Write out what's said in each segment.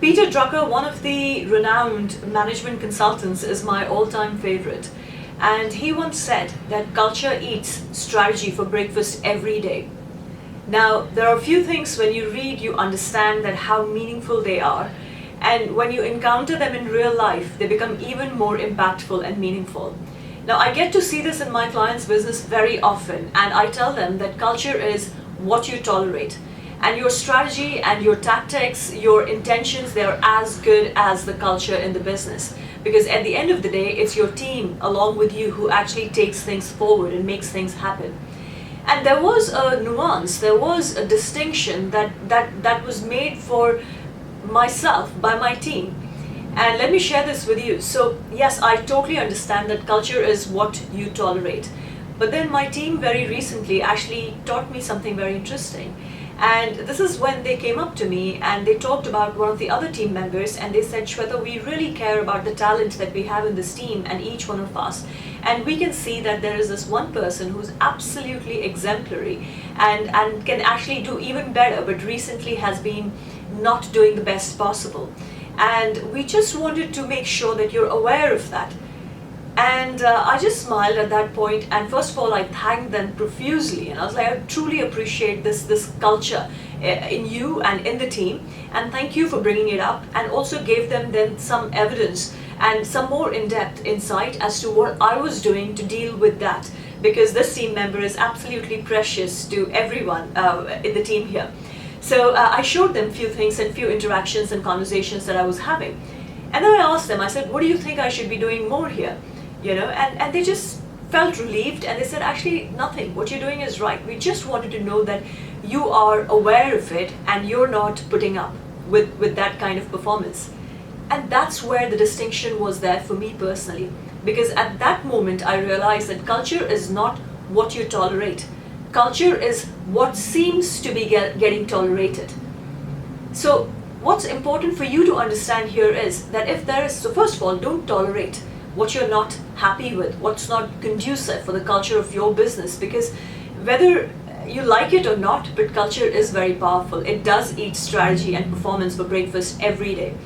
Peter Drucker, one of the renowned management consultants, is my all-time favorite. And he once said that culture eats strategy for breakfast every day. Now, there are a few things when you read, you understand that how meaningful they are. And when you encounter them in real life, they become even more impactful and meaningful. Now, I get to see this in my clients' business very often, and I tell them that culture is what you tolerate. And your strategy and your tactics, your intentions, they're as good as the culture in the business. Because at the end of the day, it's your team along with you who actually takes things forward and makes things happen. And there was a nuance, there was a distinction that was made for myself by my team. And let me share this with you. So yes, I totally understand that culture is what you tolerate. But then my team very recently actually taught me something very interesting. And this is when they came up to me and they talked about one of the other team members, and they said, Shweta, we really care about the talent that we have in this team and each one of us. And we can see that there is this one person who's absolutely exemplary and can actually do even better, but recently has been not doing the best possible. And we just wanted to make sure that you're aware of that. And I just smiled at that point, and first of all I thanked them profusely, and I was like, I truly appreciate this culture in you and in the team, and thank you for bringing it up, and also gave them then some evidence and some more in-depth insight as to what I was doing to deal with that, because this team member is absolutely precious to everyone in the team here. So I showed them a few things and few interactions and conversations that I was having, and then I asked them, I said, what do you think I should be doing more here? You know, and they just felt relieved, and they said, actually nothing, what you're doing is right. We just wanted to know that you are aware of it and you're not putting up with that kind of performance. And that's where the distinction was there for me personally, because at that moment I realized that culture is not what you tolerate. Culture is what seems to be getting tolerated. So what's important for you to understand here is that if there is, so first of all, don't tolerate what you're not happy with, what's not conducive for the culture of your business, because whether you like it or not, but culture is very powerful. It does eat strategy and performance for breakfast every day.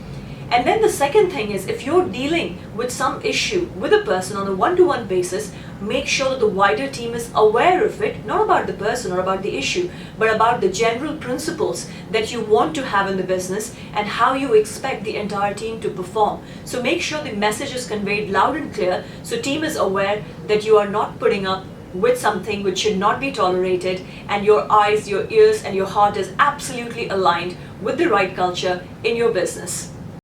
And then the second thing is, if you're dealing with some issue with a person on a one-to-one basis, make sure that the wider team is aware of it, not about the person or about the issue, but about the general principles that you want to have in the business and how you expect the entire team to perform. So make sure the message is conveyed loud and clear, so team is aware that you are not putting up with something which should not be tolerated, and your eyes, your ears, and your heart is absolutely aligned with the right culture in your business.